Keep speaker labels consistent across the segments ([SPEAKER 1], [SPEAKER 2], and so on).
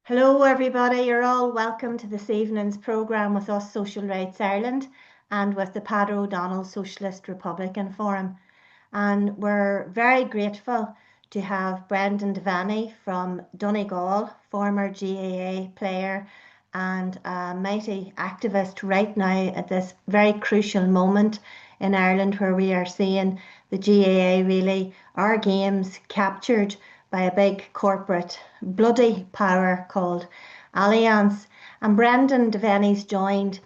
[SPEAKER 1] Hello, everybody. You're all welcome to this evening's programme with us, Social Rights Ireland, and with the Peadar O'Donnell Socialist Republican Forum. And we're very grateful to have Brendan Devaney from Donegal, former GAA player and a mighty activist right now at this very crucial moment in Ireland where we are seeing the GAA really, our games captured by a big corporate bloody power called Allianz. And Brendan Devaney's joined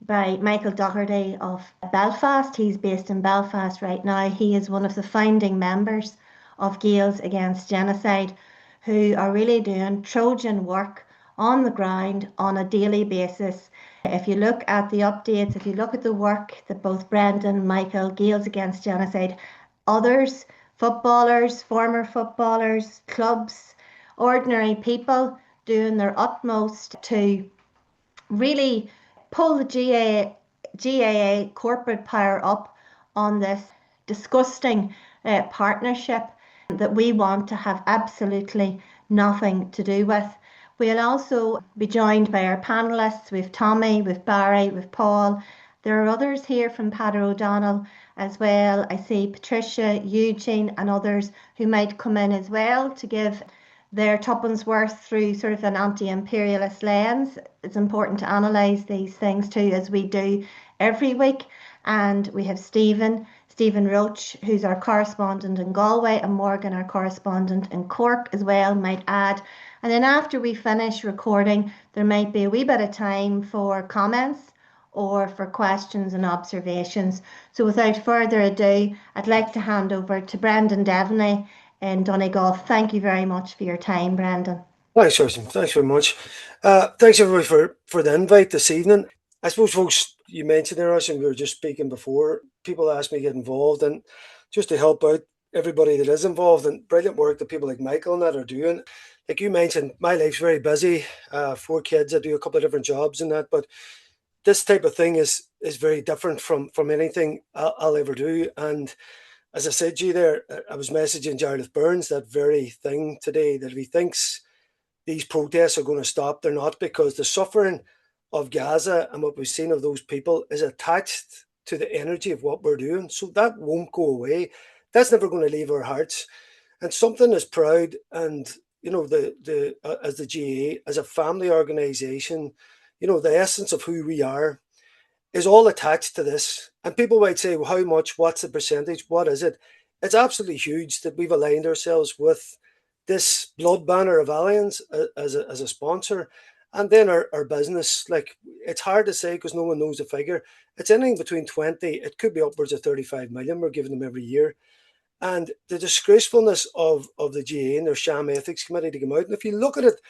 [SPEAKER 1] by Michael Doherty of Belfast. He's based in Belfast right now. He is one of the founding members of Gaels Against Genocide, who are really doing Trojan work on the ground on a daily basis. If you look at the updates, if you look at the work that both Brendan, Michael, Gaels Against Genocide, others, footballers, former footballers, clubs, ordinary people doing their utmost to really pull the GAA corporate power up on this disgusting partnership that we want to have absolutely nothing to do with. We'll also be joined by our panelists. We've Tommy, we've Barry, we've Paul. There are others here from Peadar O'Donnell as well. I see Patricia, Eugene, and others who might come in as well to give their tuppence worth through sort of an anti-imperialist lens. It's important to analyse these things too, as we do every week. And we have Stephen Roach, who's our correspondent in Galway, and Morgan, our correspondent in Cork as well, might add. And then after we finish recording, there might be a wee bit of time for comments or for questions and observations. So without further ado, I'd like to hand over to Brendan Devaney in Donegal. Thank you very much for your time, Brendan.
[SPEAKER 2] Thanks, Susan. Thanks very much. Thanks everybody for the invite this evening. I suppose, folks, you mentioned there, us, and we were just speaking before. People ask me to get involved, and just to help out everybody that is involved, and brilliant work that people like Michael and that are doing. Like you mentioned, my life's very busy. 4 kids. I do a couple of different jobs and that, but this type of thing is very different from anything I'll ever do. And as I said to you there, I was messaging Jarlath Burns that very thing today, that if he thinks these protests are going to stop, they're not, because the suffering of Gaza and what we've seen of those people is attached to the energy of what we're doing. So that won't go away. That's never going to leave our hearts. And something as proud and, the as the GAA, as a family organisation, the essence of who we are is all attached to this. And people might say, well, how much? What's the percentage? What is it? It's absolutely huge that we've aligned ourselves with this blood banner of Allianz as a sponsor. And then our business, like, it's hard to say because no one knows the figure. It's anything between 20, it could be upwards of 35 million we're giving them every year. And the disgracefulness of the GAA and their sham ethics committee to come out. And if you look at it,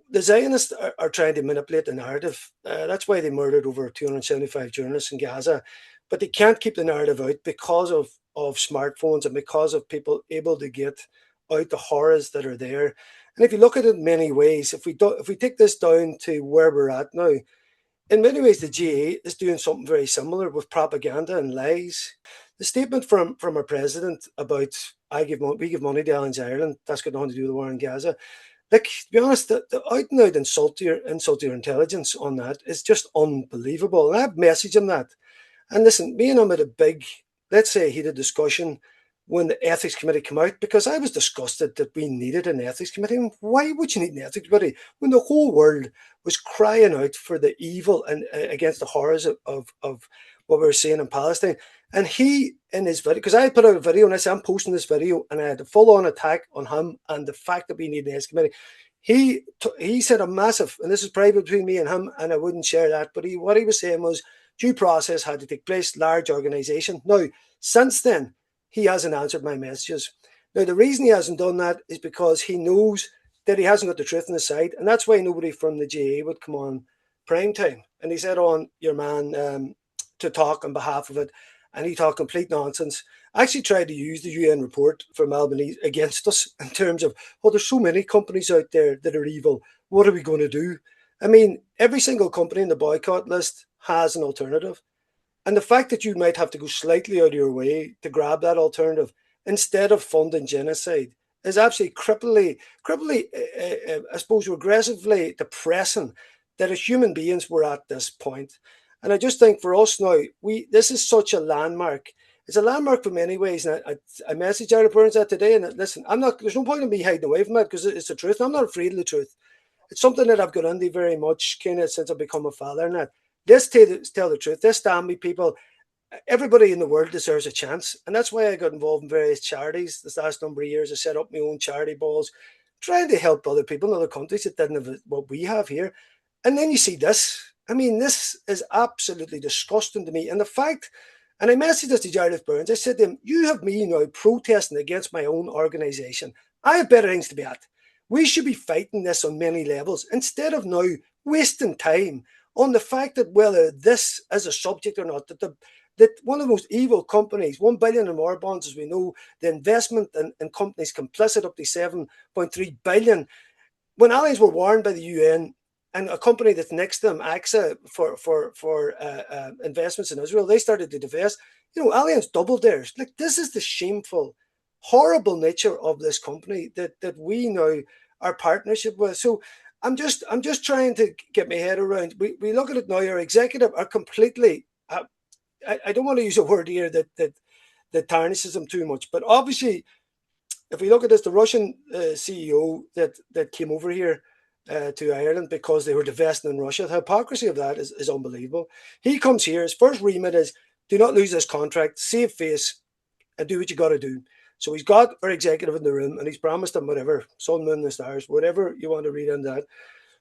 [SPEAKER 2] the Zionists are trying to manipulate the narrative. That's why they murdered over 275 journalists in Gaza. But they can't keep the narrative out because of smartphones and because of people able to get out the horrors that are there. And if you look at it in many ways, if we take this down to where we're at now, in many ways the GAA is doing something very similar with propaganda and lies. The statement from our president about we give money to Allianz Ireland, that's got nothing to do with the war in Gaza. Like, to be honest, the out and out insult to your intelligence on that is just unbelievable. And I've messaged him that. And listen, me and him had a big, let's say, heated discussion when the ethics committee came out, because I was disgusted that we needed an ethics committee. And why would you need an ethics committee when the whole world was crying out for the evil and against the horrors of what we were seeing in Palestine? And he, in his video, because I put out a video and I said, I'm posting this video, and I had a full-on attack on him and the fact that we need an ethics committee. He said a massive, and this is private between me and him, and I wouldn't share that, but what he was saying was due process had to take place, large organisation. Now, since then, he hasn't answered my messages. Now, the reason he hasn't done that is because he knows that he hasn't got the truth on his side, and that's why nobody from the GAA would come on prime time. And he said on your man to talk on behalf of it, and he talked complete nonsense. I actually tried to use the UN report from Albany against us in terms of, oh, there's so many companies out there that are evil. What are we going to do? I mean, every single company in the boycott list has an alternative. And the fact that you might have to go slightly out of your way to grab that alternative instead of funding genocide is absolutely crippling, I suppose, regressively depressing that as human beings we're at this point. And I just think for us now, this is such a landmark. It's a landmark for many ways. And I messaged Ira Burns that today. And listen, there's no point in me hiding away from it because it's the truth. I'm not afraid of the truth. It's something that I've got into very much kind of since I've become a father. And that this tell the truth. This stand me people. Everybody in the world deserves a chance. And that's why I got involved in various charities this last number of years. I set up my own charity balls, trying to help other people in other countries that didn't have what we have here. And then you see this. I mean, this is absolutely disgusting to me. And the fact, and I messaged this to Jared Burns, I said to him, you have me now protesting against my own organisation. I have better things to be at. We should be fighting this on many levels instead of now wasting time on the fact that whether this is a subject or not, that one of the most evil companies, 1 billion or more bonds, as we know, the investment in companies complicit up to 7.3 billion. When Allianz were warned by the UN and a company that's next to them, AXA, for investments in Israel, they started to divest. Allianz doubled theirs. Like, this is the shameful, horrible nature of this company that we now our partnership with. So I'm just trying to get my head around. We look at it now. Our executive are completely. I don't want to use a word here that tarnishes them too much, but obviously, if we look at this, the Russian CEO that came over here to Ireland because they were divesting in Russia, the hypocrisy of that is unbelievable. He comes here, his first remit is do not lose this contract, save face, and do what you got to do. So he's got our executive in the room, and he's promised them whatever, sun, moon, and stars, whatever you want to read on that.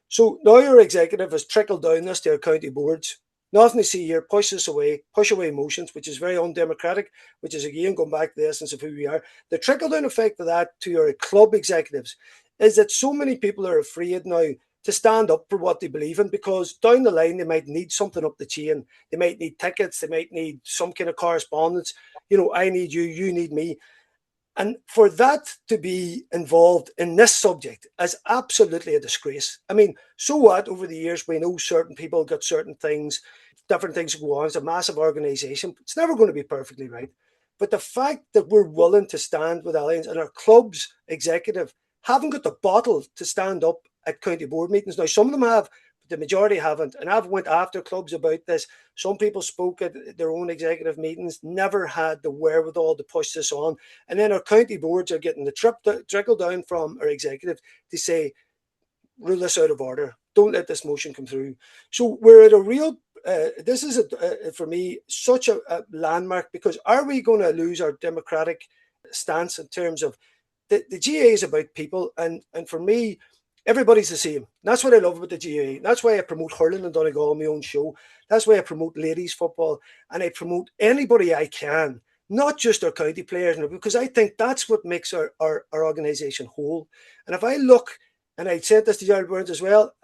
[SPEAKER 2] So now our executive has trickled down this to our county boards. Nothing to see here, push away motions, which is very undemocratic, which is again going back to the essence of who we are. The trickle down effect of that to your club executives is that so many people are afraid now to stand up for what they believe in because down the line they might need something up the chain. They might need tickets, they might need some kind of correspondence. I need you, you need me. And for that to be involved in this subject is absolutely a disgrace. I mean, so what? Over the years, we know certain people got certain things, different things go on. It's a massive organisation. It's never going to be perfectly right. But the fact that we're willing to stand with Allianz and our club's executive haven't got the bottle to stand up at county board meetings. Now, some of them have, but the majority haven't. And I've went after clubs about this. Some people spoke at their own executive meetings, never had the wherewithal to push this on. And then our county boards are getting the trickle down from our executive to say, rule this out of order. Don't let this motion come through. So we're at a real, this is, for me, such a landmark because are we going to lose our democratic stance in terms of the GAA is about people. And for me, everybody's the same. That's what I love about the GAA. That's why I promote hurling in Donegal on my own show. That's why I promote ladies football and I promote anybody I can, not just our county players, because I think that's what makes our organisation whole. And if I look, and I said this to Gerald Burns as well,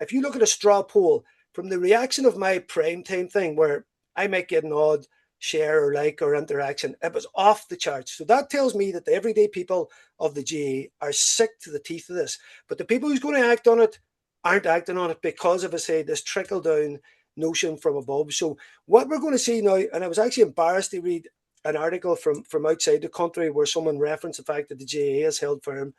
[SPEAKER 2] if you look at a straw poll from the reaction of my prime time thing where I might get an odd share or like or interaction, it was off the charts. So that tells me that the everyday people of the GAA are sick to the teeth of this. But the people who's going to act on it aren't acting on it because of, I say, this trickle down notion from above. So what we're going to see now, and I was actually embarrassed to read an article from outside the country where someone referenced the fact that the GAA has held firm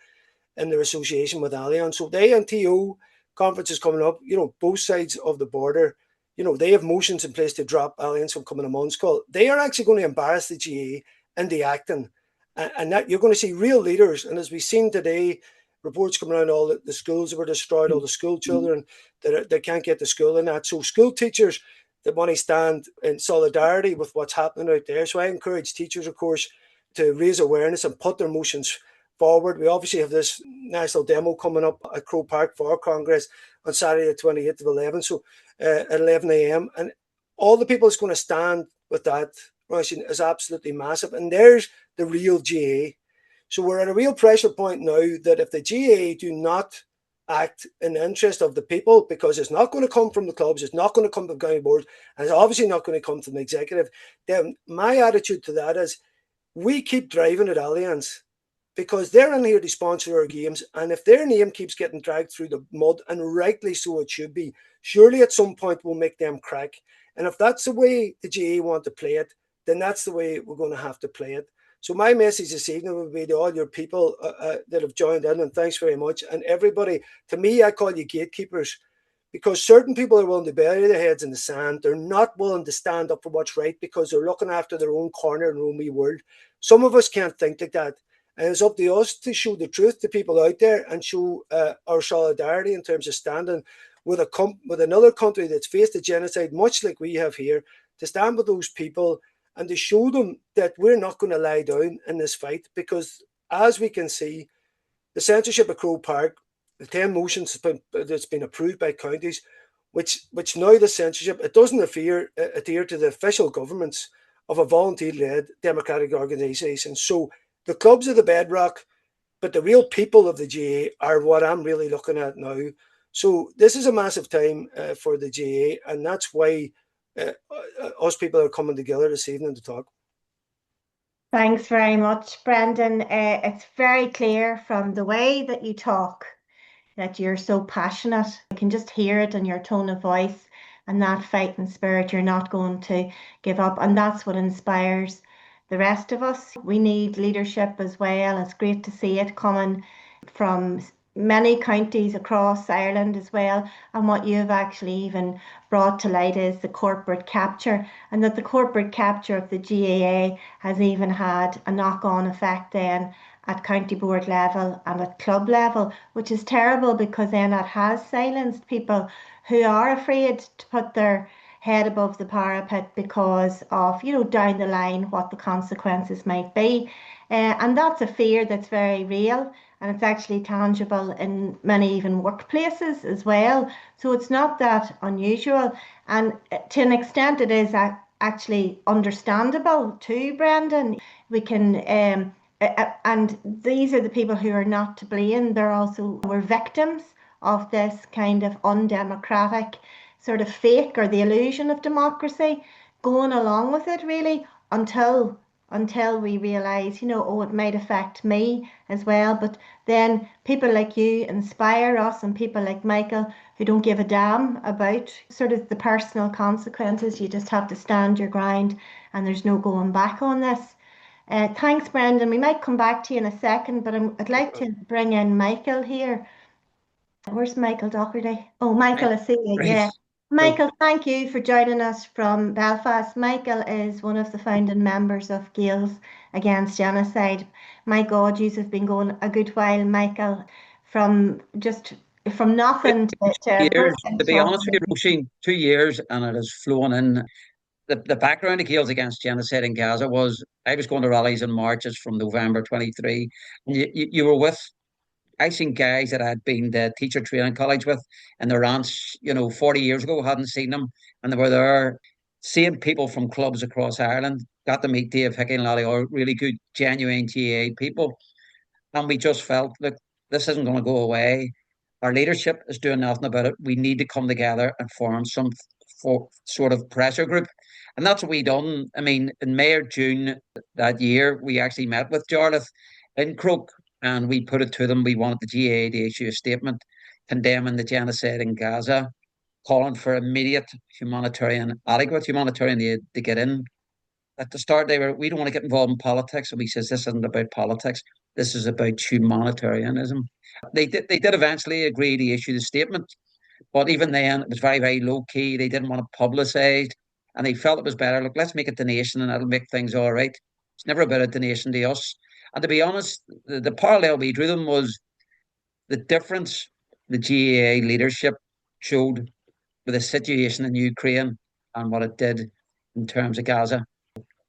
[SPEAKER 2] in their association with Allianz. So the ANTO conference is coming up, both sides of the border. They have motions in place to drop Allianz from coming a month's call. They are actually going to embarrass the GAA in the acting. And that you're going to see real leaders. And as we've seen today, reports coming around all the schools that were destroyed, all the school children that can't get to school and that. So school teachers that want to stand in solidarity with what's happening out there. So I encourage teachers, of course, to raise awareness and put their motions forward. We obviously have this national demo coming up at Croke Park for Congress on Saturday the 28th of 11, so at 11 a.m. And all the people that's going to stand with that is absolutely massive. And there's the real GAA. So we're at a real pressure point now that if the GAA do not act in the interest of the people, because it's not going to come from the clubs, it's not going to come from county boards, and it's obviously not going to come from the executive, then my attitude to that is we keep driving at Allianz because they're in here to sponsor our games. And if their name keeps getting dragged through the mud, and rightly so it should be, surely at some point we'll make them crack. And if that's the way the GAA want to play it, then that's the way we're going to have to play it. So my message this evening would be to all your people that have joined in, and thanks very much. And everybody, to me, I call you gatekeepers, because certain people are willing to bury their heads in the sand. They're not willing to stand up for what's right because they're looking after their own corner and their own wee world. Some of us can't think like that. And it's up to us to show the truth to people out there and show our solidarity in terms of standing with with another country that's faced a genocide, much like we have here, to stand with those people and to show them that we're not going to lie down in this fight. Because as we can see, the censorship of Croke Park, the 10 motions that's been approved by counties, which now the censorship, it doesn't adhere to the official governments of a volunteer-led democratic organisation. So the clubs are the bedrock, but the real people of the GAA are what I'm really looking at now. So this is a massive time for the GAA, and that's why us people are coming together this evening to talk.
[SPEAKER 1] Thanks very much, Brendan. It's very clear from the way that you talk that you're so passionate. I can just hear it in your tone of voice and that fighting spirit. You're not going to give up. And that's what inspires the rest of us. We need leadership as well. It's great to see it coming from many counties across Ireland as well. And what you've actually even brought to light is the corporate capture, and that the corporate capture of the GAA has even had a knock-on effect then at county board level and at club level, which is terrible, because then that has silenced people who are afraid to put their head above the parapet because of, down the line what the consequences might be. And that's a fear that's very real, and it's actually tangible in many even workplaces as well. So it's not that unusual, and to an extent it is actually understandable too, Brendan. We can and these are the people who are not to blame. They're also were victims of this kind of undemocratic sort of fake, or the illusion of democracy, going along with it really until we realize, oh, it might affect me as well. But then people like you inspire us, and people like Michael who don't give a damn about sort of the personal consequences. You just have to stand your ground, and there's no going back on this. Thanks, Brendan. We might come back to you in a second, but I'd like to bring in Michael here. Where's Michael Doherty? Oh, Michael, I see you.
[SPEAKER 3] Right.
[SPEAKER 1] Yeah. Michael, thank you for joining us from Belfast. Michael is one of the founding members of Gaels Against Genocide. My God, you have been going a good while, Michael, from nothing to a
[SPEAKER 3] 2 years, to
[SPEAKER 1] brilliant
[SPEAKER 3] be honest with you,
[SPEAKER 1] organisation.
[SPEAKER 3] Roisin, 2 years, and it has flown in. The background of Gaels Against Genocide in Gaza was I was going to rallies and marches from November 23. And you were with, I seen guys that I had been to teacher training college with in their aunts, 40 years ago, hadn't seen them. And they were there, seeing people from clubs across Ireland. Got to meet Dave Hickey and Lally, all really good, genuine GAA people. And we just felt, look, this isn't going to go away. Our leadership is doing nothing about it. We need to come together and form some sort of pressure group. And that's what we done. I mean, in May or June that year, we actually met with Jarlath in Croke, and we put it to them. We wanted the GAA to issue a statement condemning the genocide in Gaza, calling for immediate adequate humanitarian aid to get in. At the start, we don't want to get involved in politics. And we says, this isn't about politics. This is about humanitarianism. They did eventually agree to issue the statement, but even then, it was very, very low key. They didn't want to publicise, and they felt it was better. Look, let's make a donation, and that'll make things all right. It's never about a donation to us. And to be honest, the parallel we drew them was the difference the GAA leadership showed with the situation in Ukraine and what it did in terms of Gaza.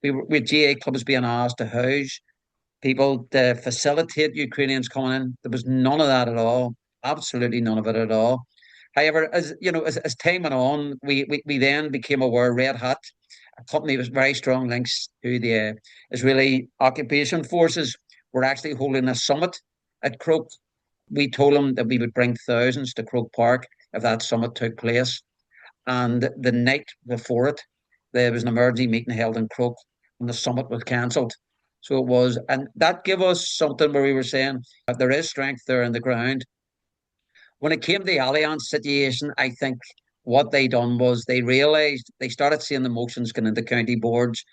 [SPEAKER 3] With GAA clubs being asked to house people to facilitate Ukrainians coming in. There was none of that at all. Absolutely none of it at all. However, as time went on, we then became aware Red Hat, a company with very strong links to the Israeli occupation forces, were actually holding a summit at Croke. We told them that we would bring thousands to Croke Park if that summit took place. And the night before it, there was an emergency meeting held in Croke, and the summit was cancelled. So it was, and that gave us something where we were saying that there is strength there in the ground. When it came to the Allianz situation, I think what they done was they realised they started seeing the motions going into county boards,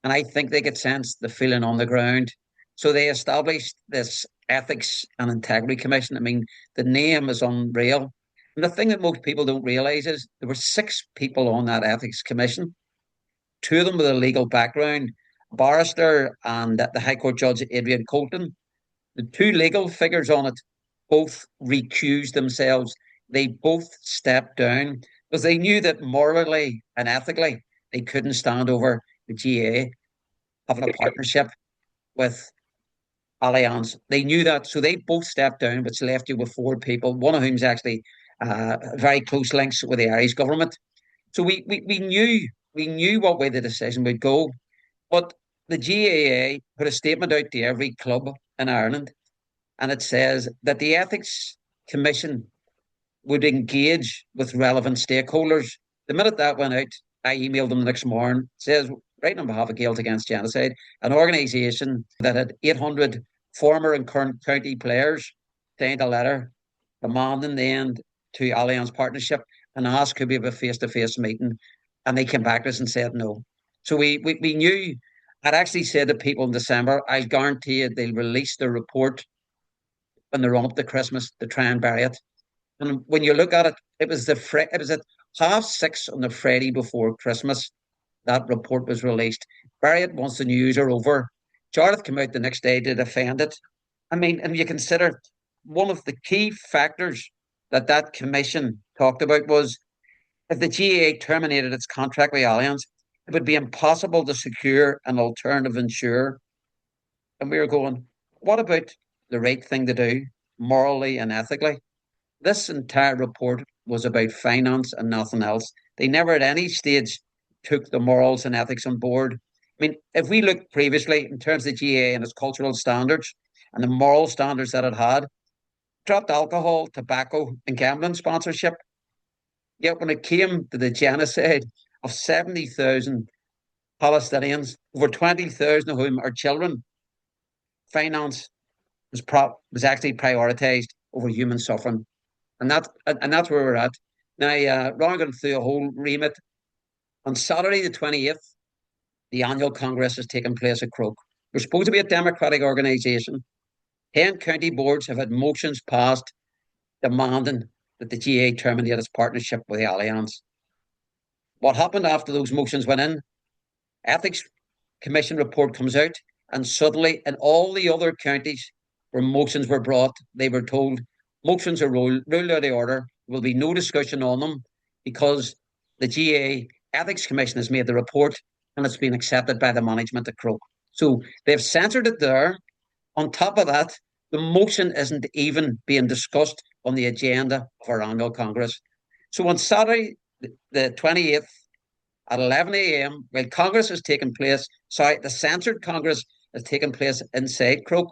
[SPEAKER 3] And I think they could sense the feeling on the ground. So they established this Ethics and Integrity Commission. I mean, the name is unreal. And the thing that most people don't realise is there were 6 people on that Ethics Commission, 2 of them with a legal background, a barrister and the High Court Judge Adrian Colton. The 2 legal figures on it both recused themselves. They both stepped down because they knew that morally and ethically they couldn't stand over the GAA having a partnership with Allianz. They knew that, so they both stepped down, which left you with 4 people, one of whom's actually very close links with the Irish government. So we knew what way the decision would go, but the GAA put a statement out to every club in Ireland, and it says that the Ethics Commission would engage with relevant stakeholders. The minute that went out, I emailed them the next morning. It says, writing on behalf of Gaels Against Genocide, an organisation that had 800 former and current county players signed a letter demanding the end to Allianz partnership and asked could we have a face-to-face meeting. And they came back to us and said no. So we knew. I'd actually said to people in December, I guarantee you they'll release the report when they run up to Christmas to try and bury it. And when you look at it, it was at 6:30 on the Friday before Christmas that report was released. Bury it once the news are over. Jarlath came out the next day to defend it. I mean, and you consider one of the key factors that that commission talked about was if the GAA terminated its contract with Allianz, it would be impossible to secure an alternative insurer. And we were going, what about the right thing to do, morally and ethically? This entire report was about finance and nothing else. They never at any stage took the morals and ethics on board. I mean, if we look previously in terms of the GAA and its cultural standards and the moral standards that it had, dropped alcohol, tobacco, and gambling sponsorship. Yet when it came to the genocide of 70,000 Palestinians, over 20,000 of whom are children, finance was actually prioritised over human suffering. And that's where we're at. Now, rather than through a whole remit, on Saturday the 20th, the annual Congress is taking place at Croke. We're supposed to be a democratic organisation. 10 county boards have had motions passed demanding that the GAA terminate its partnership with the Allianz. What happened after those motions went in? Ethics Commission report comes out, and suddenly in all the other counties where motions were brought, they were told motions are ruled out of order. There will be no discussion on them because the GAA Ethics Commission has made the report and it's been accepted by the management at Croke. So they've censored it there. On top of that, the motion isn't even being discussed on the agenda of our annual Congress. So on Saturday, the 28th, at 11 a.m., while Congress is taking place, the censored Congress is taking place inside Croke,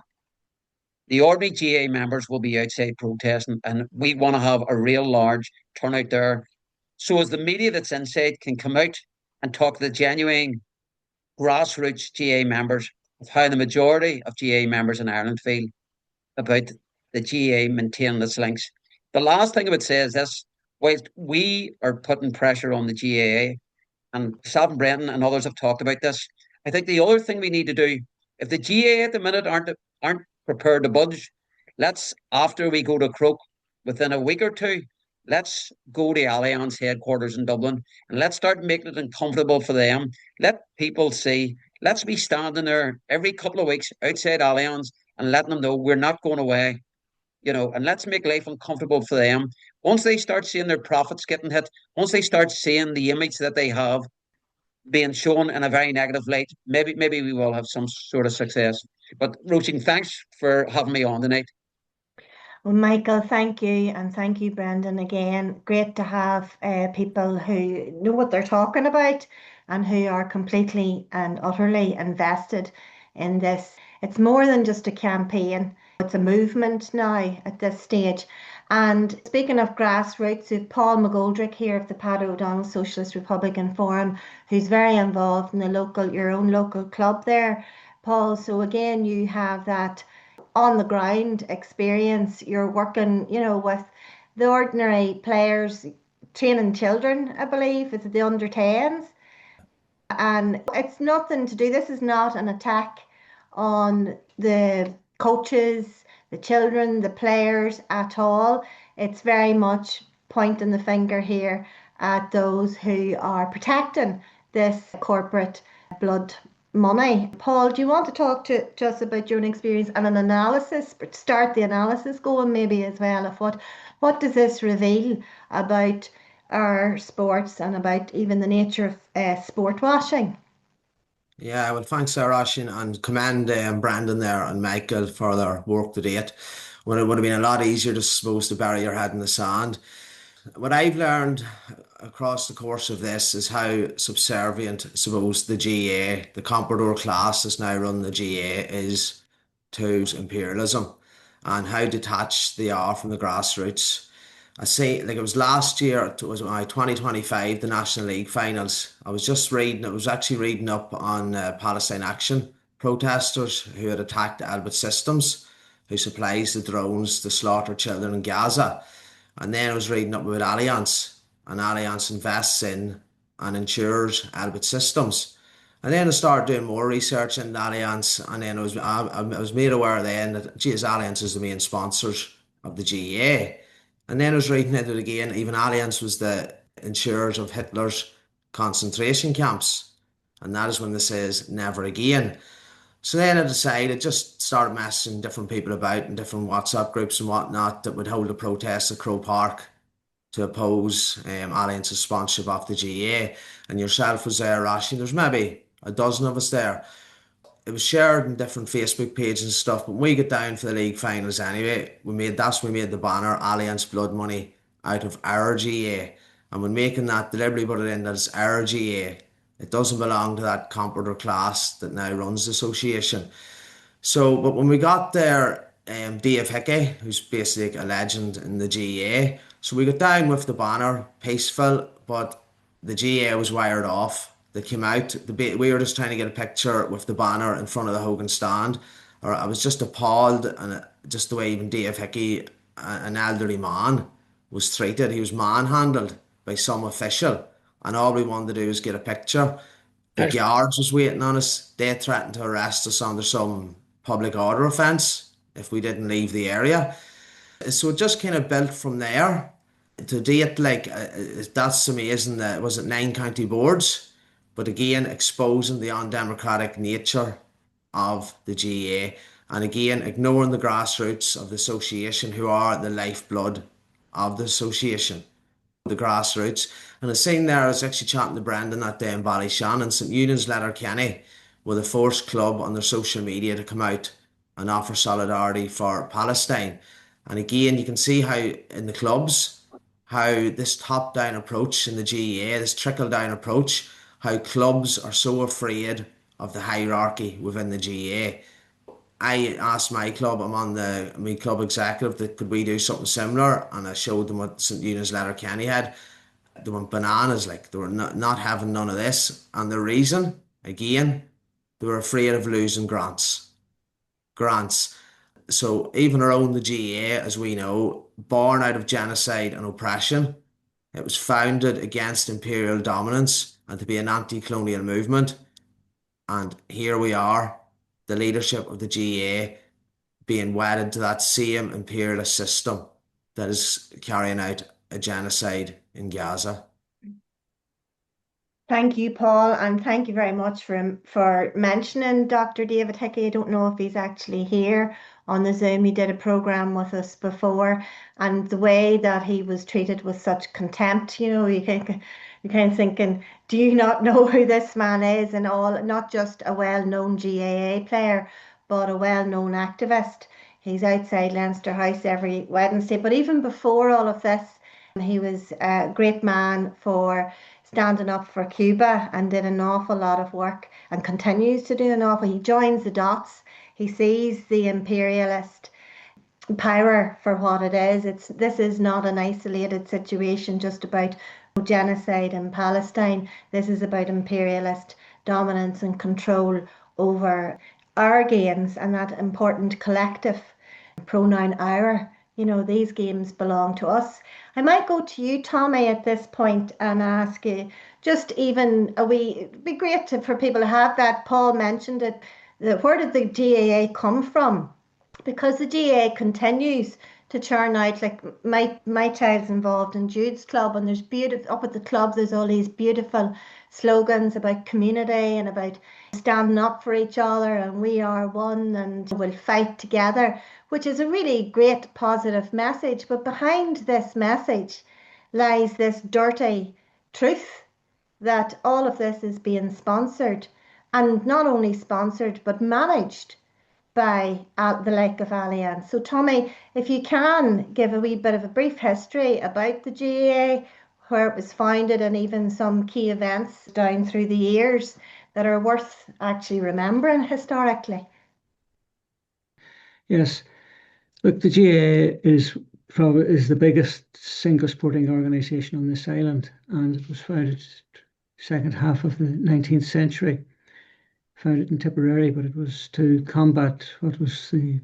[SPEAKER 3] the ordinary GAA members will be outside protesting, and we want to have a real large turnout there. So as the media that's inside can come out and talk to the genuine grassroots GAA members of how the majority of GAA members in Ireland feel about the GAA maintaining its links. The last thing I would say is this, whilst we are putting pressure on the GAA, and Savin Brenton and others have talked about this, I think the other thing we need to do, if the GAA at the minute aren't prepared to budge, let's, after we go to Croke, within a week or two, let's go to Allianz headquarters in Dublin and let's start making it uncomfortable for them. Let people see, let's be standing there every couple of weeks outside Allianz and letting them know we're not going away, and let's make life uncomfortable for them. Once they start seeing their profits getting hit, once they start seeing the image that they have being shown in a very negative light, maybe we will have some sort of success. But Roisin, thanks for having me on tonight.
[SPEAKER 1] Well, Michael, thank you. And thank you, Brendan, again. Great to have people who know what they're talking about and who are completely and utterly invested in this. It's more than just a campaign, it's a movement now at this stage. And speaking of grassroots, we've Paul McGoldrick here of the Pat O'Donnell Socialist Republican Forum, who's very involved in your own local club there, Paul. So again, you have that on the ground experience. You're working, with the ordinary players, training children, I believe, it's the under 10s. And it's nothing to do, this is not an attack on the coaches, the children, the players at all. It's very much pointing the finger here at those who are protecting this corporate blood money. Paul, do you want to talk to us about your own experience and an analysis, but start the analysis going maybe as well of what does this reveal about our sports and about even the nature of sport washing?
[SPEAKER 4] Yeah, well, thanks, Sarah, and commend Brandon there and Michael for their work to date. When it would have been a lot easier to suppose to bury your head in the sand. What I've learned across the course of this is how subservient, I suppose, the GAA, the comprador class that's now run the GAA, is to imperialism and how detached they are from the grassroots. I say, like it was last year, it was my 2025, the National League finals. I was just reading, I was actually reading up on Palestine Action protesters who had attacked Albert Systems, who supplies the drones to slaughter children in Gaza. And then I was reading up about Allianz, and Allianz invests in and insures Albert Systems. And then I started doing more research into Allianz, and then I was made aware then that, geez, Allianz is the main sponsors of the GAA. And then I was reading into it again, even Allianz was the insurers of Hitler's concentration camps. And that is when they says never again. So then I decided, just started messaging different people about in different WhatsApp groups and whatnot that would hold a protest at Crow Park to oppose Allianz's sponsorship of the GAA. And yourself was there, Rashi. There's maybe a dozen of us there. It was shared in different Facebook pages and stuff, but when we get down for the league finals anyway, we made the banner Allianz Blood Money out of our GAA. And when making that, deliberately put it in that it's our GAA. It doesn't belong to that comprador class that now runs the association. So, but when we got there, Dave Hickey, who's basically a legend in the GAA, so we got down with the banner, peaceful, but the GAA was wired off. They came out, we were just trying to get a picture with the banner in front of the Hogan stand. Or I was just appalled, and just the way even Dave Hickey, an elderly man, was treated. He was manhandled by some official, and all we wanted to do was get a picture. The guards was waiting on us. They threatened to arrest us under some public order offence if we didn't leave the area. So it just kind of built from there. To date, like that's amazing. That was it 9 county boards, but again exposing the undemocratic nature of the GAA, and again ignoring the grassroots of the association, who are the lifeblood of the association. The grassroots. And I seen there, I was actually chatting to Brendan that day in Ballyshannon, St Eunan's Letterkenny were the first club on their social media to come out and offer solidarity for Palestine. And again, you can see how in the clubs, how this top-down approach in the GAA, this trickle-down approach, how clubs are so afraid of the hierarchy within the GAA. I asked my club, I'm on my club executive, that could we do something similar, and I showed them what St Eunan's Letterkenny had. They went bananas, like they were not having none of this. And the reason, again, they were afraid of losing grants. So even around the GAA, as we know, born out of genocide and oppression, it was founded against imperial dominance and to be an anti-colonial movement. And here we are, the leadership of the GAA being wedded to that same imperialist system that is carrying out a genocide in Gaza.
[SPEAKER 1] Thank you, Paul, and thank you very much for mentioning Dr. David Hickey. I don't know if he's actually here on the Zoom. He did a program with us before, and the way that he was treated with such contempt, you're kind of thinking, do you not know who this man is? And all, not just a well-known GAA player, but a well-known activist. He's outside Leinster House every Wednesday. But even before all of this, he was a great man for standing up for Cuba and did an awful lot of work and continues to do an awful. He joins the dots. He sees the imperialist power for what it is. This is not an isolated situation just about genocide in Palestine. This is about imperialist dominance and control over our gains and that important collective pronoun our these games belong to us. I might go to you, Tommy, at this point and ask you just even it'd be great for people to have that. Paul mentioned it. Where did the GAA come from? Because the GAA continues to churn out, like my child's involved in Jude's club, and there's beautiful up at the club, there's all these beautiful slogans about community and about standing up for each other, and we are one and we'll fight together, which is a really great positive message. But behind this message lies this dirty truth that all of this is being sponsored, and not only sponsored but managed by the like of Allianz. So Tommy, if you can give a wee bit of a brief history about the GAA, where it was founded, and even some key events down through the years that are worth actually remembering historically.
[SPEAKER 5] Yes, look, the GAA is the biggest single sporting organisation on this island, and it was founded second half of the 19th century. Founded in Tipperary, but it was to combat what was the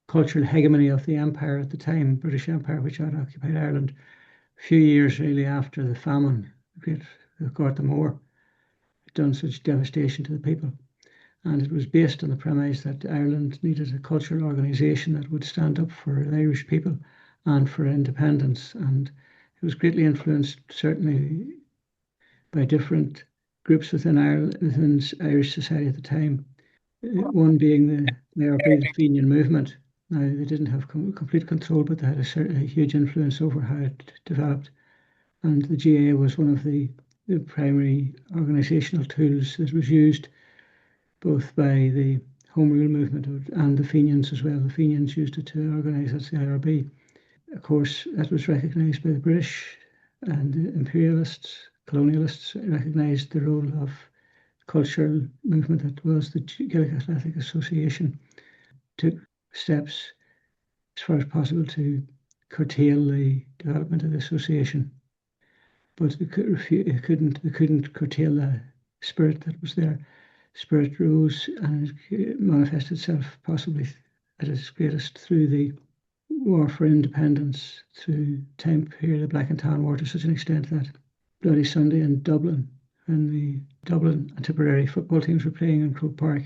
[SPEAKER 5] cultural hegemony of the empire at the time, British Empire, which had occupied Ireland a few years really after the famine, the Garth Moor, had done such devastation to the people. And it was based on the premise that Ireland needed a cultural organisation that would stand up for the Irish people and for independence. And it was greatly influenced, certainly, by different groups within Ireland, within Irish society at the time. One being the ARB, the Fenian movement. Now, they didn't have complete control, but they had a huge influence over how it developed. And the GAA was one of the primary organisational tools that was used both by the Home Rule movement and the Fenians as well. The Fenians used it to organise as the IRB. Of course, that was recognised by the British, and the imperialists, colonialists recognised the role of cultural movement that was the Gaelic Athletic Association. Took steps as far as possible to curtail the development of the association, but they couldn't curtail the spirit that was there. Spirit rose and it manifested itself possibly at its greatest through the war for independence, through time period of Black and Tan War, to such an extent that Bloody Sunday in Dublin, and the Dublin and Tipperary football teams were playing in Croke Park,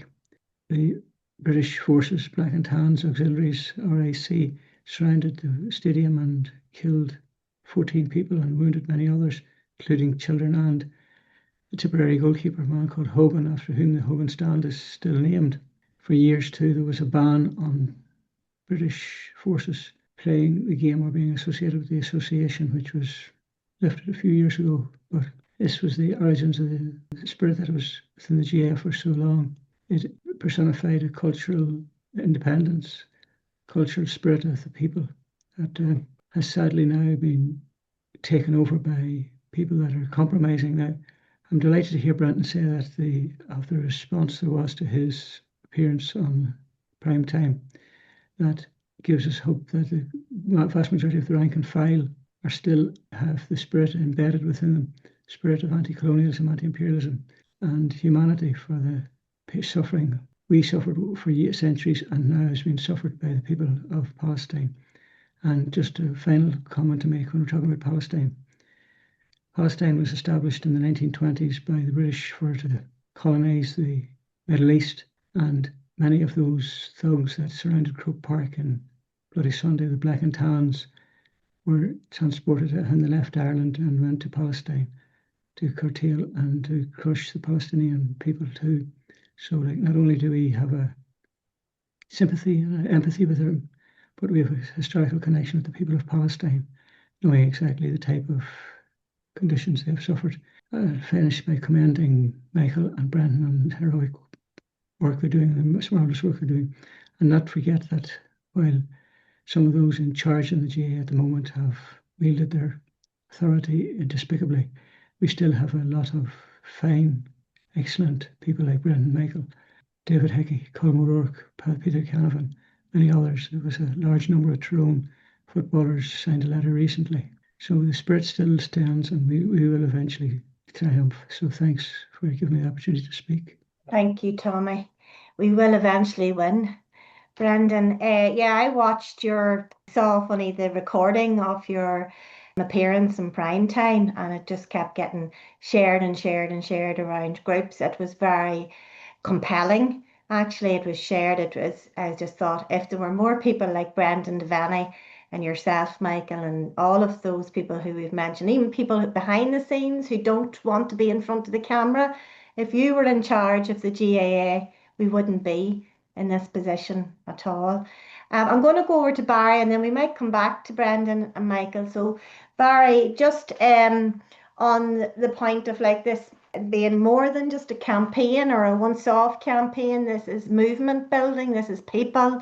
[SPEAKER 5] the British forces, Black and Tans Auxiliaries, RAC, surrounded the stadium and killed 14 people and wounded many others, including children, and the Tipperary goalkeeper, a man called Hogan, after whom the Hogan stand is still named. For years too, there was a ban on British forces playing the game or being associated with the association, which was lifted a few years ago. But this was the origins of the spirit that was within the GAA for so long. It personified a cultural independence, cultural spirit of the people that has sadly now been taken over by people that are compromising now. I'm delighted to hear Brenton say that of the response there was to his appearance on prime time, that gives us hope that the vast majority of the rank and file are still have the spirit embedded within them, spirit of anti-colonialism, anti-imperialism, and humanity for the suffering we suffered for centuries and now has been suffered by the people of Palestine. And just a final comment to make when we're talking about Palestine. Palestine was established in the 1920s by the British to colonise the Middle East, and many of those thugs that surrounded Croke Park and Bloody Sunday, the Black and Tans, were transported and they left Ireland and went to Palestine to curtail and to crush the Palestinian people too. So not only do we have a sympathy and empathy with them, but we have a historical connection with the people of Palestine, knowing exactly the type of conditions they have suffered. I'll finish by commending Michael and Brendan on the heroic work they're doing, the marvellous work they're doing, and not forget that while some of those in charge in the GAA at the moment have wielded their authority despicably, we still have a lot of fine, excellent people like Brendan, Michael, David Hickey, Colm O'Rourke, Peter Canavan, many others. There was a large number of Tyrone footballers signed a letter recently. So the spirit still stands, and we will eventually triumph. So thanks for giving me the opportunity to speak.
[SPEAKER 1] Thank you, Tommy. We will eventually win. Brendan, yeah, I watched saw funny the recording of your appearance in prime time, and it just kept getting shared and shared and shared around groups. It was very compelling. Actually, it was shared. I just thought if there were more people like Brendan Devaney and yourself, Michael, and all of those people who we've mentioned, even people behind the scenes who don't want to be in front of the camera, if you were in charge of the GAA, we wouldn't be in this position at all. I'm going to go over to Barry and then we might come back to Brendan and Michael. So, Barry, just on the point of like this being more than just a campaign or a once-off campaign. This is movement building. This is people.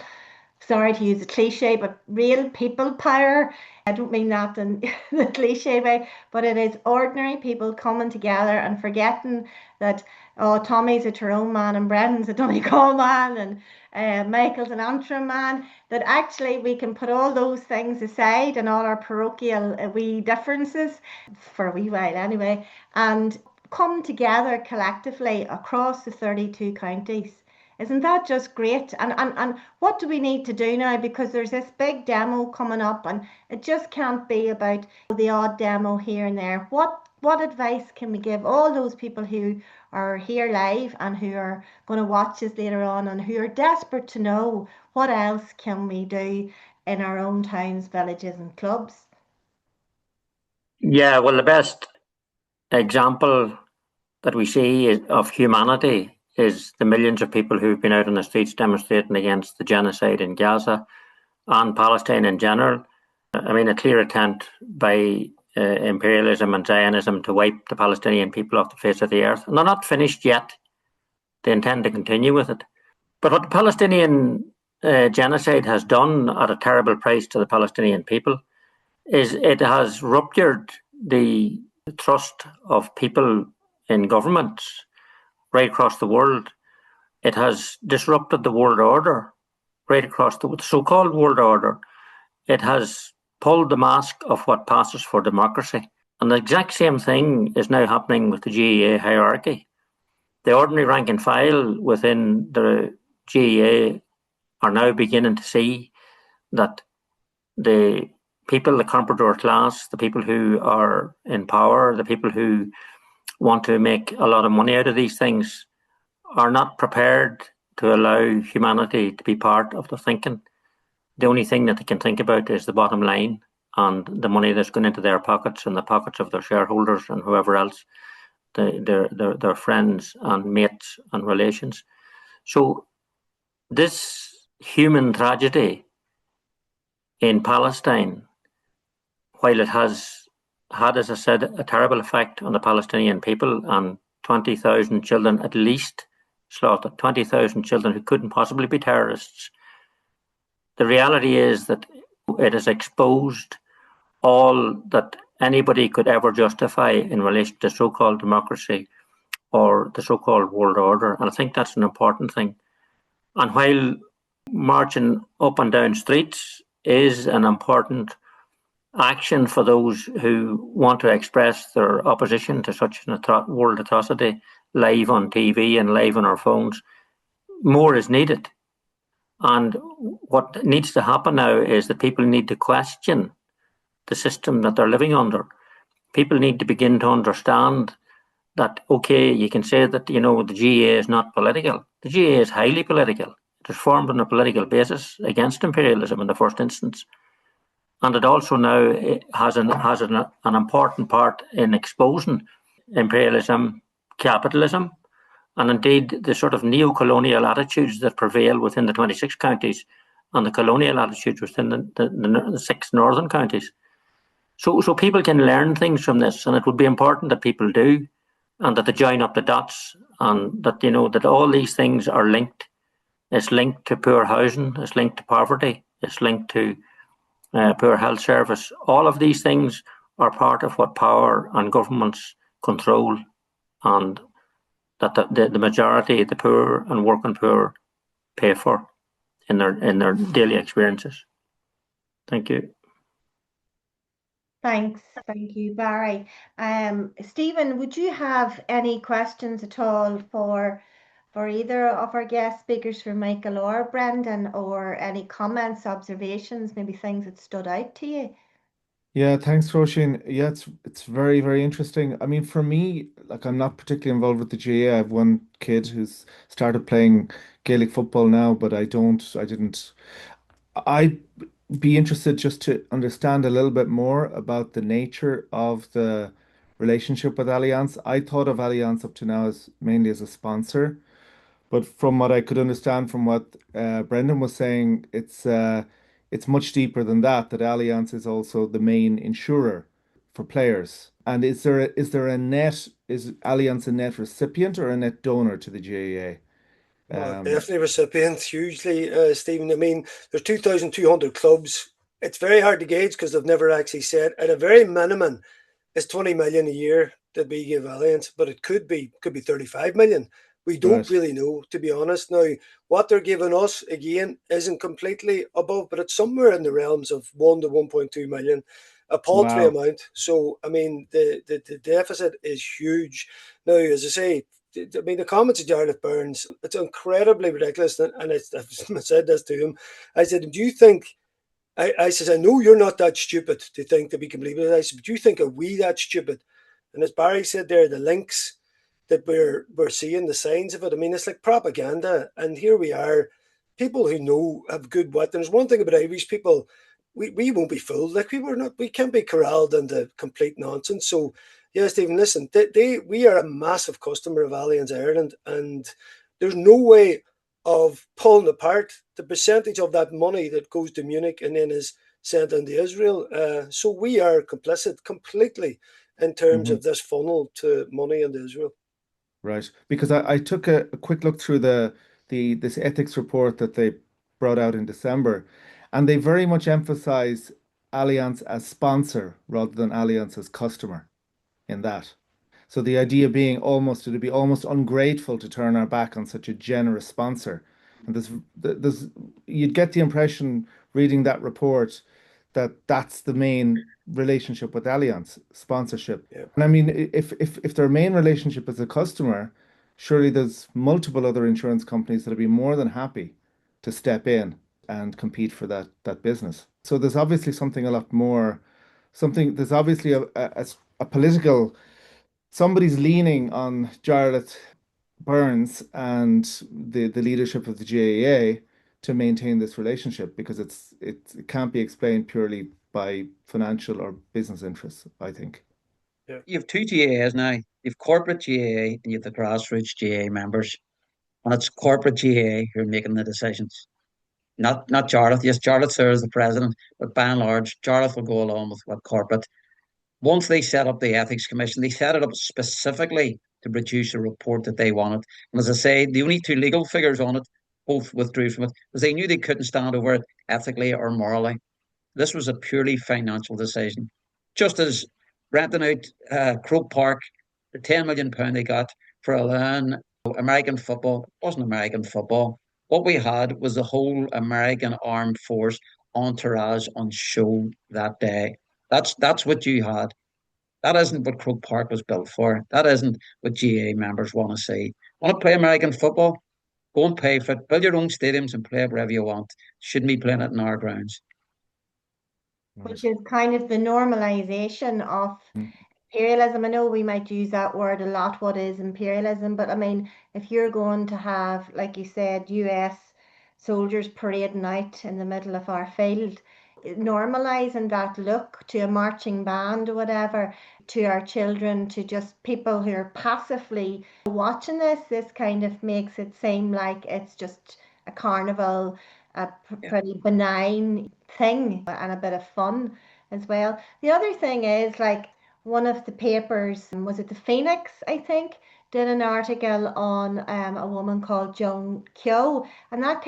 [SPEAKER 1] Sorry to use a cliche, but real people power. I don't mean that in the cliche way, but it is ordinary people coming together and forgetting that, oh, Tommy's a Tyrone man and Brendan's a Donegal man and Michael's an Antrim man, that actually we can put all those things aside and all our parochial wee differences, for a wee while anyway, and come together collectively across the 32 counties. Isn't that just great? And what do we need to do now? Because there's this big demo coming up and it just can't be about the odd demo here and there. What advice can we give all those people who are here live and who are going to watch us later on and who are desperate to know what else can we do in our own towns, villages and clubs?
[SPEAKER 6] Yeah, well, the best example that we see of humanity is the millions of people who've been out on the streets demonstrating against the genocide in Gaza and Palestine in general. I mean, a clear attempt by imperialism and Zionism to wipe the Palestinian people off the face of the earth. And they're not finished yet. They intend to continue with it. But what the Palestinian genocide has done at a terrible price to the Palestinian people is it has ruptured the trust of people in governments right across the world. It has disrupted the world order right across the so-called world order. It has pulled the mask of what passes for democracy. And the exact same thing is now happening with the GAA hierarchy. The ordinary rank and file within the GAA are now beginning to see that the people, the comprador class, the people who are in power, the people who want to make a lot of money out of these things are not prepared to allow humanity to be part of the thinking. The only thing that they can think about is the bottom line and the money that's going into their pockets and the pockets of their shareholders and whoever else, their friends and mates and relations. So this human tragedy in Palestine, while it has had, as I said, a terrible effect on the Palestinian people and 20,000 children at least slaughtered, 20,000 children who couldn't possibly be terrorists. The reality is that it has exposed all that anybody could ever justify in relation to so-called democracy or the so-called world order. And I think that's an important thing. And while marching up and down streets is an important action for those who want to express their opposition to such an world atrocity live on TV and live on our phones, more is needed. And what needs to happen now is that people need to question the system that they're living under. People need to begin to understand that, okay, you can say that, the GAA is not political. The GAA is highly political. It is formed on a political basis against imperialism in the first instance. And it also now has an important part in exposing imperialism, capitalism, and indeed the sort of neo-colonial attitudes that prevail within the 26 counties and the colonial attitudes within the 6 northern counties. So people can learn things from this, and it would be important that people do, and that they join up the dots, and that that all these things are linked. It's linked to poor housing, it's linked to poverty, it's linked to poor health service. All of these things are part of what power and governments control, and that the majority, the poor and working poor, pay for in their daily experiences. Thank you.
[SPEAKER 1] Thanks. Thank you, Barry. Stephen, would you have any questions at all for for either of our guest speakers, for Michael or Brendan, or any comments, observations, maybe things that stood out to you.
[SPEAKER 7] Yeah, thanks, Roisin. Yeah, it's very, very interesting. I mean, for me, like I'm not particularly involved with the GAA. I have one kid who's started playing Gaelic football now, but I didn't. I'd be interested just to understand a little bit more about the nature of the relationship with Allianz. I thought of Allianz up to now as mainly as a sponsor. But from what I could understand from what Brendan was saying, it's much deeper than that. That Allianz is also the main insurer for players. And is there a net is Allianz a net recipient or a net donor to the GAA?
[SPEAKER 2] Well, definitely recipients, hugely, Stephen. I mean, there's 2,200 clubs. It's very hard to gauge because they've never actually said. At a very minimum, it's 20 million a year that we give Allianz, but it could be 35 million. We don't
[SPEAKER 7] Right.
[SPEAKER 2] really know, to be honest. Now, what they're giving us again isn't completely above, but it's somewhere in the realms of 1 to 1.2 million, a paltry
[SPEAKER 7] Wow.
[SPEAKER 2] amount. So, I mean, the deficit is huge. Now, as I say, I mean, the comments of Jarlath Burns, it's incredibly ridiculous. And I've said this to him. I said, do you think, I says, I know you're not that stupid to think that we can believe it. I said, but do you think, are we that stupid? And as Barry said there, the links that we're seeing, the signs of it, I mean, it's like propaganda. And here we are, people who know, have good wit. And there's one thing about Irish people, we won't be fooled. Like we can't be corralled into complete nonsense. So yeah, Stephen, listen, we are a massive customer of Allianz Ireland, and there's no way of pulling apart the percentage of that money that goes to Munich and then is sent into Israel. So we are complicit completely in terms
[SPEAKER 7] Mhm.
[SPEAKER 2] of this funnel to money into Israel.
[SPEAKER 7] Right. Because I took a quick look through the this ethics report that they brought out in December, and they very much emphasize Allianz as sponsor rather than Allianz as customer in that. So the idea being almost it'd be almost ungrateful to turn our back on such a generous sponsor. And there's you'd get the impression reading that report that that's the main relationship with Allianz, sponsorship.
[SPEAKER 2] Yeah.
[SPEAKER 7] And I mean, if their main relationship is a customer, surely there's multiple other insurance companies that'd be more than happy to step in and compete for that business. So there's obviously something a lot more, something there's obviously a political somebody's leaning on Jarlath Burns and the leadership of the GAA to maintain this relationship because it can't be explained purely by financial or business interests, I think.
[SPEAKER 2] Yeah.
[SPEAKER 3] You have two GAAs now. You have corporate GAA and you have the grassroots GAA members. And it's corporate GAA who are making the decisions. Not Jarlath. Yes, Jarlath serves the president, but by and large, Jarlath will go along with what corporate. Once they set up the ethics commission, they set it up specifically to produce a report that they wanted. And as I say, the only two legal figures on it both withdrew from it because they knew they couldn't stand over it ethically or morally. This was a purely financial decision. Just as renting out Croke Park, the £10 million they got for allowing American football wasn't American football. What we had was the whole American armed force entourage on show that day. That's what you had. That isn't what Croke Park was built for. That isn't what GA members want to see. Want to play American football? Go and pay for it. Build your own stadiums and play it wherever you want. Shouldn't be playing it in our grounds.
[SPEAKER 1] Which is kind of the normalization of imperialism. I know we might use that word a lot. What is imperialism? But I mean, if you're going to have, like you said, US soldiers parading out in the middle of our field, normalizing that look to a marching band or whatever, to our children, to just people who are passively watching this kind of makes it seem like it's just a carnival, a pretty benign thing and a bit of fun as well. The other thing is, like, one of the papers, was it the Phoenix, I think, did an article on a woman called Joan Kyo, and that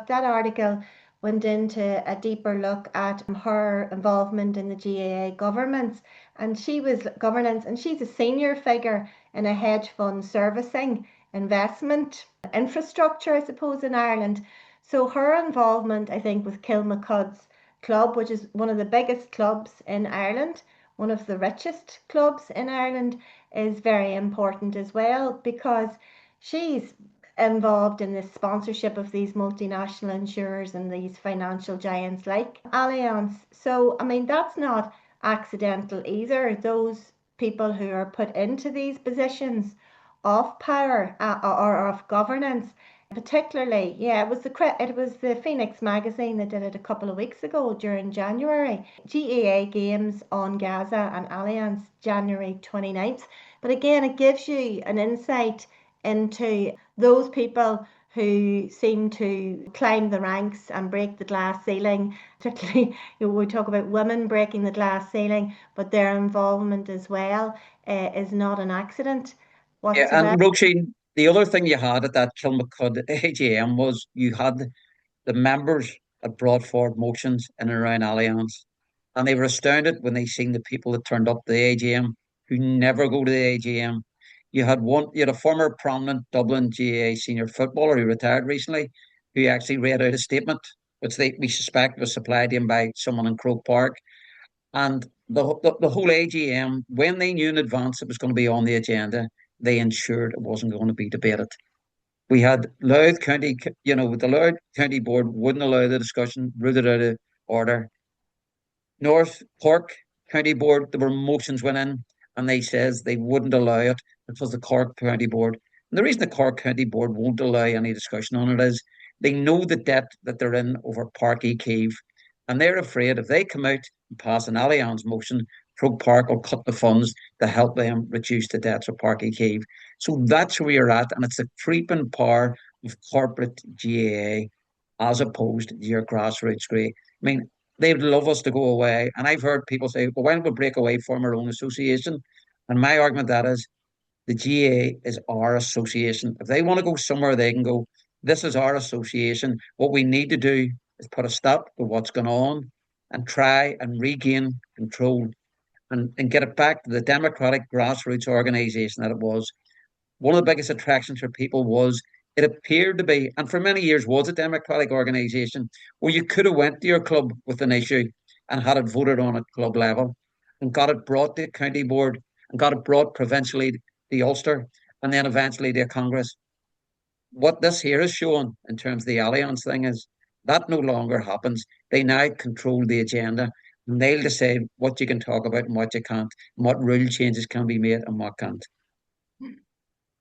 [SPEAKER 1] article went into a deeper look at her involvement in the GAA governance, and she's a senior figure in a hedge fund servicing investment infrastructure, I suppose, in Ireland. So her involvement, I think, with Kilmacud's club, which is one of the biggest clubs in Ireland, one of the richest clubs in Ireland, is very important as well, because she's involved in the sponsorship of these multinational insurers and these financial giants like Allianz. So, I mean, that's not accidental either. Those people who are put into these positions of power or of governance, particularly, yeah, it was the Phoenix magazine that did it a couple of weeks ago during January. GAA games on Gaza and Allianz January 29th. But again, it gives you an insight into those people who seem to climb the ranks and break the glass ceiling. Particularly, we talk about women breaking the glass ceiling, but their involvement as well is not an accident
[SPEAKER 3] Yeah, and
[SPEAKER 1] whatsoever.
[SPEAKER 3] Roisin, the other thing you had at that Kilmacud AGM was you had the members that brought forward motions in and around Allianz, and they were astounded when they seen the people that turned up to the AGM who never go to the AGM. You had a former prominent Dublin GAA senior footballer who retired recently, who actually read out a statement, which we suspect was supplied to him by someone in Croke Park. And the whole AGM, when they knew in advance it was going to be on the agenda, they ensured it wasn't going to be debated. We had Louth County, the Louth County Board wouldn't allow the discussion, ruled it out of order. North Cork County Board, there were motions went in, and they says they wouldn't allow it because the Cork County Board. And the reason the Cork County Board won't allow any discussion on it is they know the debt that they're in over Park Keeve, and they're afraid if they come out and pass an Allianz motion, Croke Park will cut the funds to help them reduce the debts of Park Keeve. So that's where you're at, and it's the creeping power of corporate GAA as opposed to your grassroots grade. I mean, they'd love us to go away. And I've heard people say, well, why don't we break away from our own association? And my argument that is the GAA is our association. If they want to go somewhere, they can go. This is our association. What we need to do is put a stop to what's going on and try and regain control and get it back to the democratic grassroots organization that it was. One of the biggest attractions for people was it appeared to be, and for many years was a democratic organisation where you could have went to your club with an issue and had it voted on at club level and got it brought to county board and got it brought provincially to Ulster and then eventually to Congress. What this here is showing in terms of the Allianz thing is that no longer happens. They now control the agenda and they'll decide what you can talk about and what you can't, and what rule changes can be made and what can't.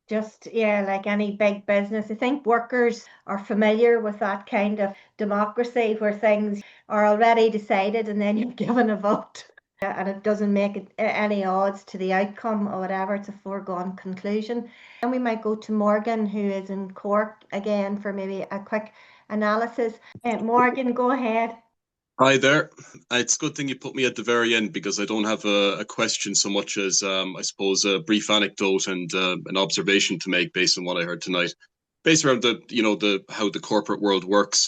[SPEAKER 1] Just, yeah, like any big business. I think workers are familiar with that kind of democracy where things are already decided and then you're given a vote and it doesn't make it any odds to the outcome or whatever. It's a foregone conclusion. And we might go to Morgan, who is in Cork again, for maybe a quick analysis. Morgan, go ahead.
[SPEAKER 8] Hi there. It's a good thing you put me at the very end because I don't have a question so much as, I suppose, a brief anecdote and an observation to make based on what I heard tonight. Based around how the corporate world works.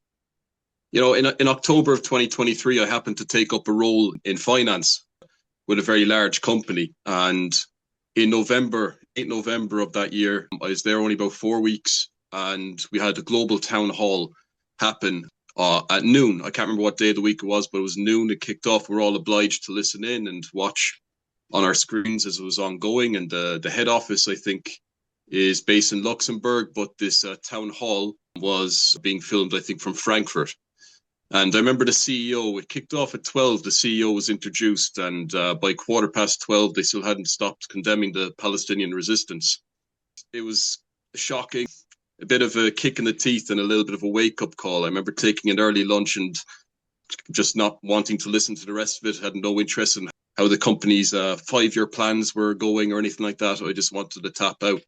[SPEAKER 8] In October of 2023, I happened to take up a role in finance with a very large company. And in November, 8 November of that year, I was there only about 4 weeks, and we had a global town hall happen at noon. I can't remember what day of the week it was, but it was noon. It kicked off. We're all obliged to listen in and watch on our screens as it was ongoing. And the head office, I think, is based in Luxembourg, but this town hall was being filmed, I think, from Frankfurt. And I remember the CEO, it kicked off at 12, the CEO was introduced, and by 12:15, they still hadn't stopped condemning the Palestinian resistance. It was shocking. A bit of a kick in the teeth and a little bit of a wake-up call. I remember taking an early lunch and just not wanting to listen to the rest of it. I had no interest in how the company's 5-year plans were going or anything like that. I just wanted to tap out.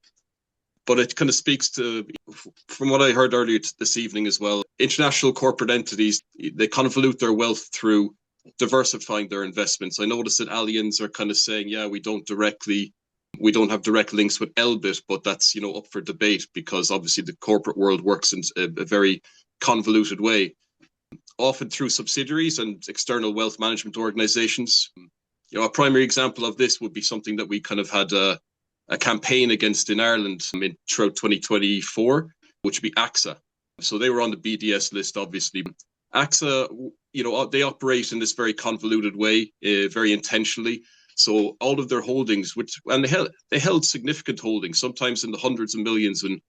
[SPEAKER 8] But it kind of speaks to, from what I heard earlier this evening as well, international corporate entities, they convolute their wealth through diversifying their investments. I noticed that Allianz are kind of saying, yeah, we don't have direct links with Elbit, but that's, up for debate because obviously the corporate world works in a very convoluted way, often through subsidiaries and external wealth management organizations. A primary example of this would be something that we kind of had a campaign against in Ireland throughout 2024, which would be AXA. So they were on the BDS list, obviously. AXA, they operate in this very convoluted way, very intentionally. So all of their holdings, they held significant holdings, sometimes in the hundreds of millions, and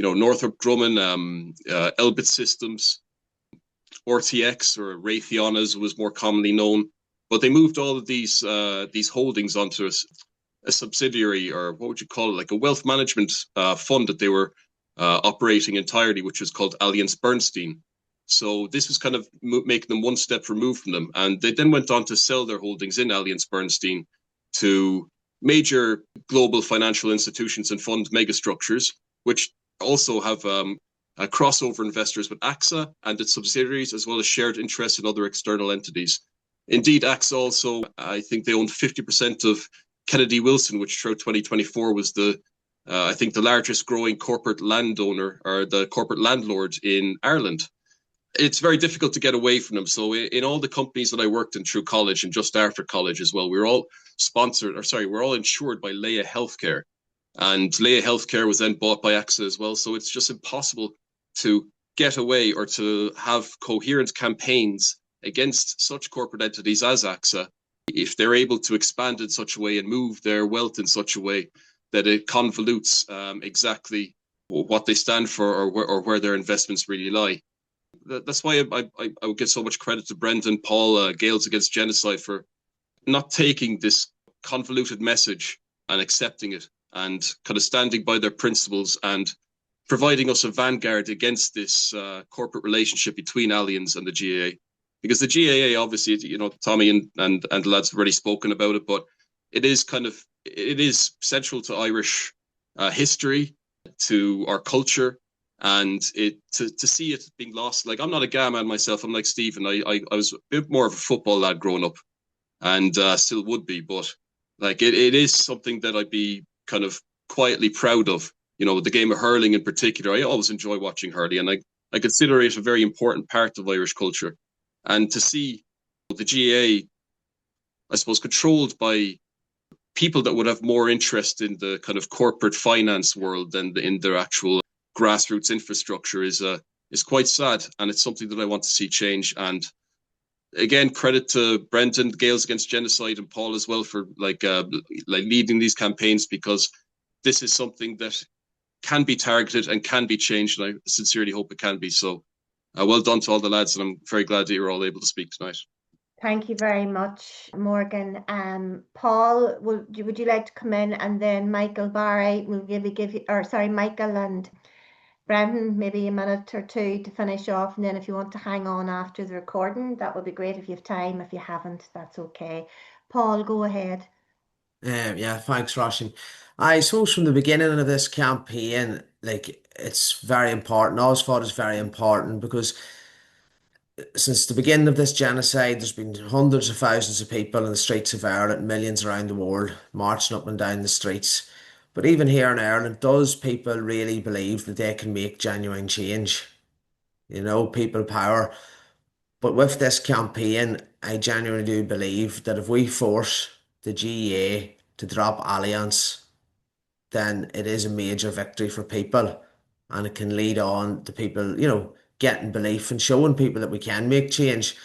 [SPEAKER 8] Northrop Grumman, Elbit Systems, RTX, or Raytheon as was more commonly known. But they moved all of these holdings onto a subsidiary, or what would you call it, like a wealth management fund that they were operating entirely, which was called Allianz Bernstein. So this was kind of making them one step removed from them. And they then went on to sell their holdings in Allianz Bernstein to major global financial institutions and fund megastructures, which also have crossover investors with AXA and its subsidiaries, as well as shared interests in other external entities. Indeed, AXA also, I think they owned 50% of Kennedy Wilson, which throughout 2024 was I think the largest growing corporate landowner, or the corporate landlord in Ireland. It's very difficult to get away from them. So in all the companies that I worked in through college and just after college as well, we're all insured by Leia Healthcare. And Leia Healthcare was then bought by AXA as well. So it's just impossible to get away or to have coherent campaigns against such corporate entities as AXA if they're able to expand in such a way and move their wealth in such a way that it convolutes exactly what they stand for or where their investments really lie. That's why I would give so much credit to Brendan, Paul, Gaels Against Genocide for not taking this convoluted message and accepting it and kind of standing by their principles and providing us a vanguard against this corporate relationship between Allianz and the GAA. Because the GAA, obviously, Tommy and the lads have already spoken about it, but it is central to Irish history, to our culture, and to see it being lost. Like, I'm not a GAA man myself. I'm like Stephen. I was a bit more of a football lad growing up, and still would be. But like, it is something that I'd be kind of quietly proud of. The game of hurling in particular. I always enjoy watching hurling, and I consider it a very important part of Irish culture. And to see the GAA, I suppose, controlled by people that would have more interest in the kind of corporate finance world than in their actual grassroots infrastructure is quite sad, and it's something that I want to see change. And again, credit to Brendan, Gaels Against Genocide, and Paul as well for like leading these campaigns, because this is something that can be targeted and can be changed, and I sincerely hope it can be. So well done to all the lads, and I'm very glad that you're all able to speak tonight.
[SPEAKER 1] Thank you very much, Morgan. Paul, would you like to come in, and then Michael Barry will Michael and Brendan, maybe a minute or two to finish off, and then if you want to hang on after the recording, that would be great if you have time. If you haven't, that's okay. Paul, go ahead.
[SPEAKER 4] Yeah, thanks, Roshan. I suppose from the beginning of this campaign, like, it's very important. I always thought it's very important because since the beginning of this genocide, there's been hundreds of thousands of people in the streets of Ireland, millions around the world, marching up and down the streets. But even here in Ireland, does people really believe that they can make genuine change? People power. But with this campaign, I genuinely do believe that if we force the GAA to drop Allianz, then it is a major victory for people, and it can lead on to people, getting belief and showing people that we can make change.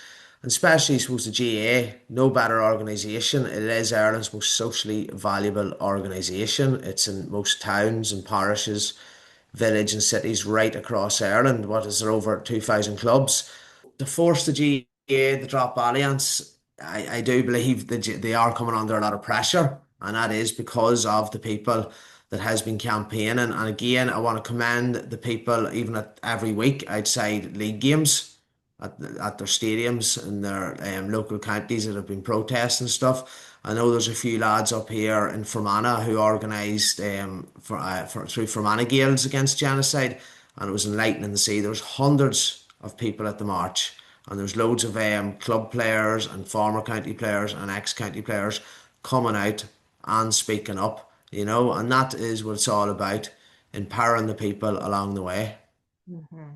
[SPEAKER 4] And especially, I suppose, the GAA, no better organisation. It is Ireland's most socially valuable organisation. It's in most towns and parishes, villages and cities right across Ireland. What is there, over 2,000 clubs? To force the GAA to drop Allianz, I do believe that they are coming under a lot of pressure, and that is because of the people that has been campaigning. And again, I want to commend the people, even at every week outside league games, at their stadiums and their local counties that have been protesting stuff. I know there's a few lads up here in Fermanagh who organised through Fermanagh Gaels Against Genocide, and it was enlightening to see there was hundreds of people at the march, and there's loads of club players and former county players and ex-county players coming out and speaking up, and that is what it's all about, empowering the people along the way.
[SPEAKER 1] Mm-hmm.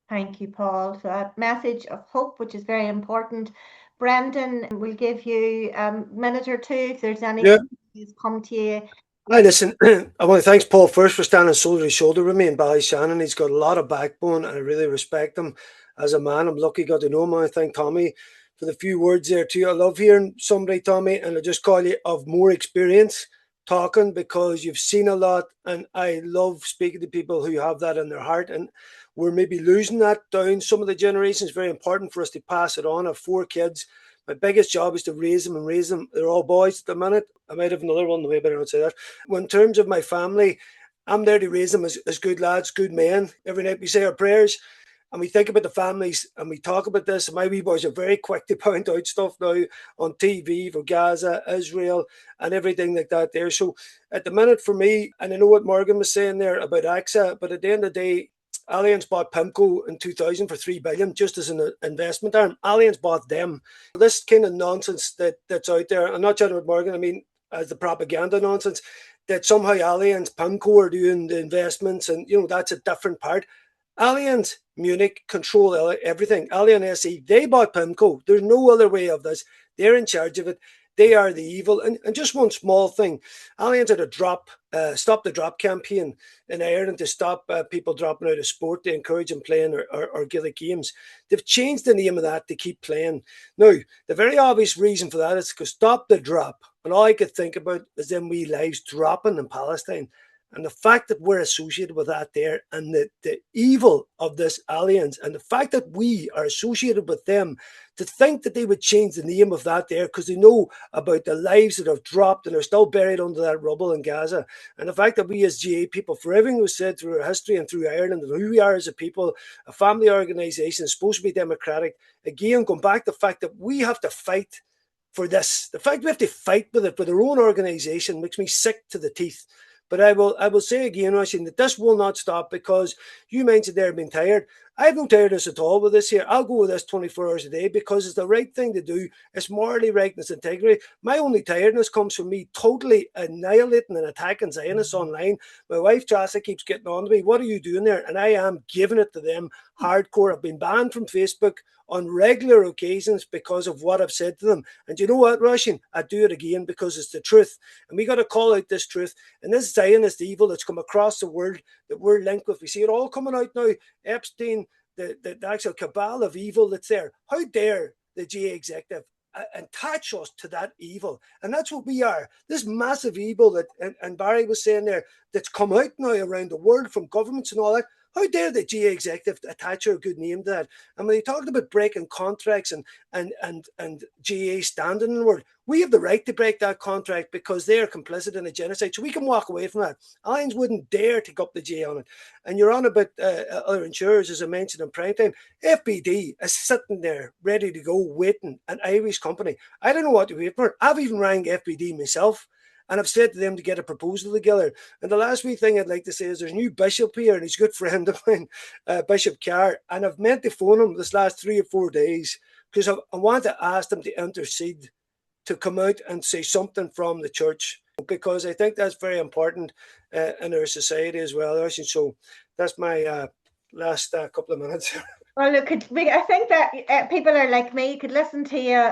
[SPEAKER 1] Thank you, Paul. So a message of hope, which is very important. Brendan, we'll give you a minute or two if there's anything that's come to you.
[SPEAKER 2] Hi, listen, I want to thank Paul first for standing shoulder to shoulder with me in Ballyshannon. He's got a lot of backbone, and I really respect him as a man. I'm lucky got to know him. I thank Tommy for the few words there too. I love hearing somebody, Tommy, and I just call you, of more experience talking because you've seen a lot, and I love speaking to people who have that in their heart, and we're maybe losing that down some of the generations. Very important for us to pass it on. I have 4 kids. My biggest job is to raise them and raise them. They're all boys at the minute. I might have another one, maybe I don't say that. Well, in terms of my family, I'm there to raise them as good lads, good men. Every night we say our prayers and we think about the families and we talk about this. My wee boys are very quick to point out stuff now on TV for Gaza, Israel, and everything like that there. So at the minute for me, and I know what Morgan was saying there about AXA, but at the end of the day, Allianz bought PIMCO in 2000 for 3 billion just as an investment arm. Allianz bought them. This kind of nonsense that's out there, I'm not chatting about Morgan, I mean, as the propaganda nonsense, that somehow Allianz, PIMCO are doing the investments and, that's a different part. Allianz Munich control everything. Allianz SE, they bought PIMCO. There's no other way of this. They're in charge of it. They are the evil. And just one small thing. Allianz had a stop the drop campaign in Ireland to stop people dropping out of sport, to encourage them playing or Gaelic games. They've changed the name of that to keep playing. Now, the very obvious reason for that is because stop the drop. And all I could think about is them wee lives dropping in Palestine. And the fact that we're associated with that there, and the evil of this Allianz, and the fact that we are associated with them, to think that they would change the name of that there because they know about the lives that have dropped and are still buried under that rubble in Gaza. And the fact that we as GAA people, for everything was said through our history and through Ireland, and who we are as a people, a family organisation, supposed to be democratic, again, going back to the fact that we have to fight for this. The fact we have to fight with it, with our own organisation, makes me sick to the teeth. But I will say again, Roisin, that this will not stop, because you mentioned there being tired. I have no tiredness at all with this here. I'll go with this 24 hours a day because it's the right thing to do. It's morally right and it's integrity. My only tiredness comes from me totally annihilating and attacking Zionists online. My wife, Chassa, keeps getting on to me. What are you doing there? And I am giving it to them hardcore. I've been banned from Facebook on regular occasions because of what I've said to them. And you know what, Roisin? I do it again because it's the truth. And we got to call out this truth. And this Zionist evil that's come across the world that we're linked with. We see it all coming out now. Epstein, the actual cabal of evil that's there. How dare the GAA executive attach us to that evil? And that's what we are. This massive evil that, and Barry was saying there, that's come out now around the world from governments and all that. How dare the GAA executive attach a good name to that? And when they talked about breaking contracts and GAA standing in the world, we have the right to break that contract because they are complicit in a genocide. So we can walk away from that. Allianz wouldn't dare take up the GAA on it. And you're on about other insurers, as I mentioned in prime time. FBD is sitting there ready to go, waiting, an Irish company. I don't know what to wait for. I've even rang FBD myself. And I've said to them to get a proposal together. And the last wee thing I'd like to say is there's a new bishop here, and he's a good friend of mine, Bishop Carr. And I've meant to phone him this last 3 or 4 days because I want to ask them to intercede, to come out and say something from the church, because I think that's very important in our society as well. So that's my last couple of minutes.
[SPEAKER 1] Well, look, I think that people are like me, could listen to you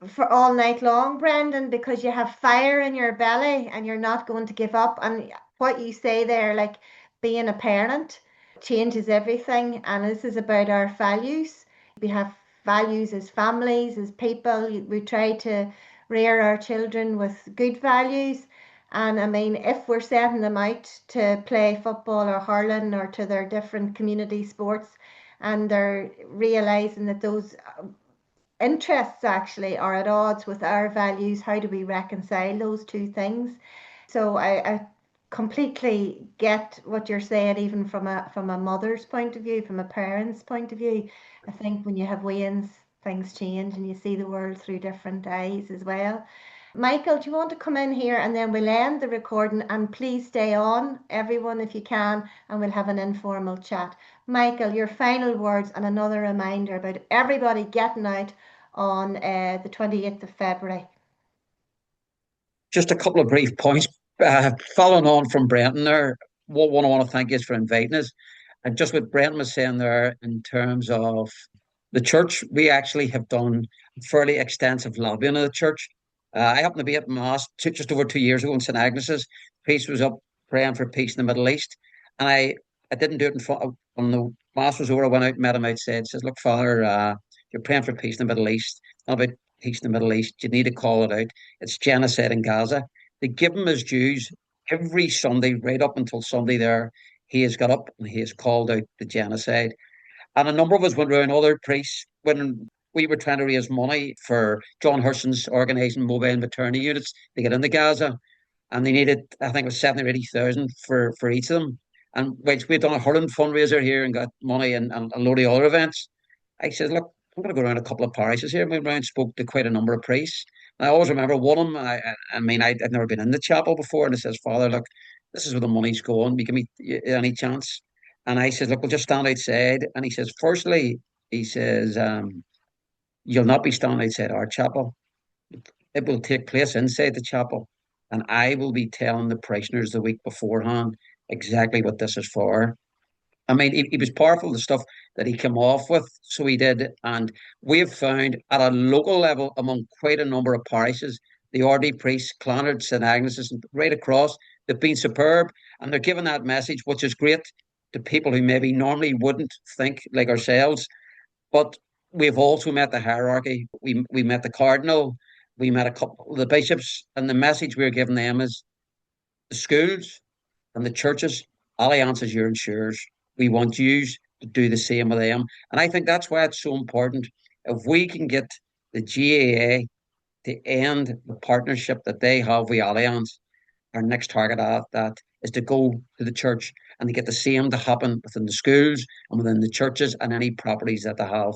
[SPEAKER 1] for all night long, Brendan, because you have fire in your belly and you're not going to give up. And what you say there, like being a parent changes everything. And this is about our values. We have values as families, as people. We try to rear our children with good values. And I mean, if we're setting them out to play football or hurling or to their different community sports, and they're realizing that those interests actually are at odds with our values, how do we reconcile those two things? So I completely get what you're saying, even from a mother's point of view, from a parent's point of view. I think when you have weans, things change and you see the world through different eyes as well. Michael, do you want to come in here and then we'll end the recording, and please stay on, everyone, if you can, and we'll have an informal chat. Michael, your final words and another reminder about everybody getting out on the 28th of February.
[SPEAKER 3] Just a couple of brief points. Following on from Brenton there, one I want to thank you for inviting us. And just what Brenton was saying there in terms of the church, we actually have done fairly extensive lobbying of the church. I happened to be at Mass just over 2 years ago in St. Agnes's. Priest was up praying for peace in the Middle East. And I didn't do it in front of, when the Mass was over, I went out and met him outside. Says, look, Father, you're praying for peace in the Middle East. Not about peace in the Middle East. You need to call it out. It's genocide in Gaza. They give him his dues every Sunday, right up until Sunday there. He has got up and he has called out the genocide. And a number of us went around, other priests, when we were trying to raise money for John Hurston's organising mobile maternity units to get into Gaza. And they needed, I think it was 70 or 80,000 for each of them. And whilst we'd done a hurling fundraiser here and got money and a load of other events, I said, look, I'm going to go around a couple of parishes here. And we went around, spoke to quite a number of priests. And I always remember one of them. I mean, I'd never been in the chapel before. And he says, Father, look, this is where the money's going. You give me any chance. And I said, look, we'll just stand outside. And he says, firstly, he says, you'll not be standing outside our chapel. It will take place inside the chapel. And I will be telling the parishioners the week beforehand exactly what this is for. I mean, he was powerful, the stuff that he came off with. So he did. And we've found at a local level among quite a number of parishes, the ordinary priests, Clonard, St. Agnes's, and right across, they've been superb. And they're giving that message, which is great to people who maybe normally wouldn't think like ourselves. But we've also met the hierarchy. We met the cardinal. We met a couple of the bishops. And the message we're giving them is the schools and the churches, Allianz is your insurers. We want you to do the same with them. And I think that's why it's so important. If we can get the GAA to end the partnership that they have with Allianz, our next target at that is to go to the church and to get the same to happen within the schools and within the churches and any properties that they have.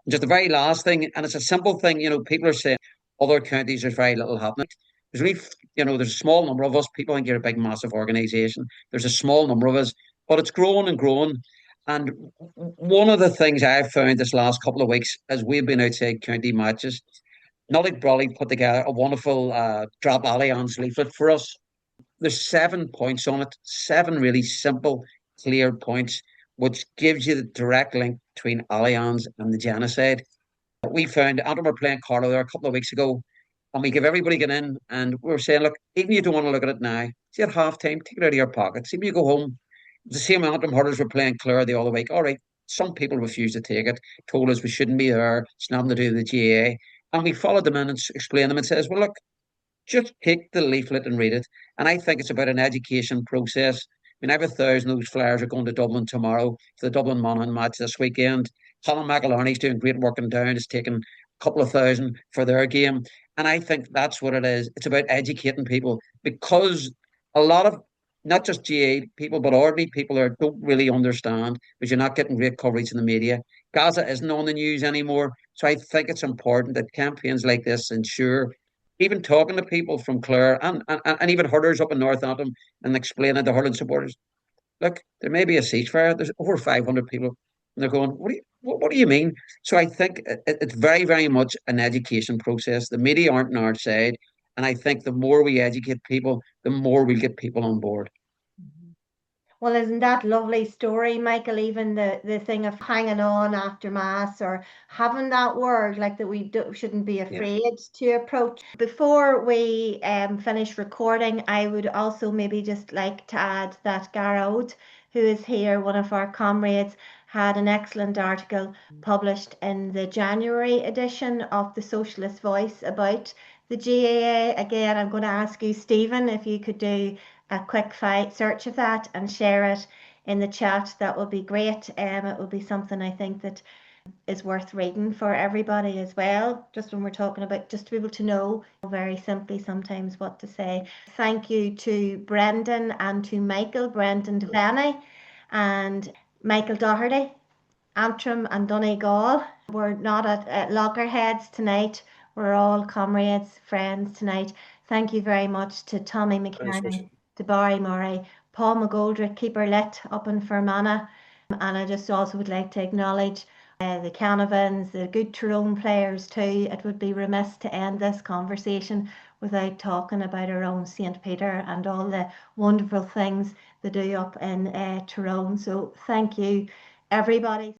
[SPEAKER 3] And just the very last thing, and it's a simple thing, people are saying other counties there's very little happening. There's really, there's a small number of us. People think you're a big, massive organisation. There's a small number of us, but it's growing and growing. And one of the things I've found this last couple of weeks as we've been outside county matches, Nullick Brawley put together a wonderful Drop Allianz leaflet for us. There's 7 points on it, 7 really simple, clear points, which gives you the direct link between Allianz and the genocide. We found, Andrew were playing Carlo there a couple of weeks ago, and we give everybody get in, and we were saying, look, even if you don't want to look at it now, see at half time, take it out of your pocket. See when you go home. The same Antrim hurlers were playing Clare the other week. All right, some people refused to take it, told us we shouldn't be there, it's nothing to do with the GAA. And we followed them in and explained them and says, well, look, just take the leaflet and read it. And I think it's about an education process. I mean, I have 1,000 of those flyers are going to Dublin tomorrow for the Dublin Monaghan match this weekend. Colin McIlharney's doing great work in Down. He's taken a couple of thousand for their game. And I think that's what it is. It's about educating people because a lot of not just GA people, but ordinary people don't really understand because you're not getting great coverage in the media. Gaza isn't on the news anymore. So I think it's important that campaigns like this ensure even talking to people from Clare and even hurlers up in Northampton and explaining to hurling supporters, look, there may be a ceasefire. There's over 500 people. And they're going, what do you mean? So I think it's very, very much an education process. The media aren't on our side. And I think the more we educate people, the more we'll get people on board.
[SPEAKER 1] Well, isn't that lovely story, Michael? Even the thing of hanging on after Mass or having that word, like that we shouldn't be afraid to approach. Before we finish recording, I would also maybe just like to add that Garrod, who is here, one of our comrades, had an excellent article published in the January edition of the Socialist Voice about the GAA. Again, I'm going to ask you, Stephen, if you could do a quick search of that and share it in the chat. That would be great. It will be something I think that is worth reading for everybody as well, just when we're talking about just to be able to know very simply sometimes what to say. Thank you to Brendan and to Michael, Brendan Devaney and Michael Doherty, Antrim and Donegal. We're not at loggerheads tonight. We're all comrades, friends tonight. Thank you very much to Tommy McKernan, to Barry Murray, Paul McGoldrick, Keeper Lit up in Fermanagh. And I just also would like to acknowledge the Canavans, the good Tyrone players too. It would be remiss to end this conversation without talking about our own St. Peter and all the wonderful things they do up in Tyrone. So thank you, everybody.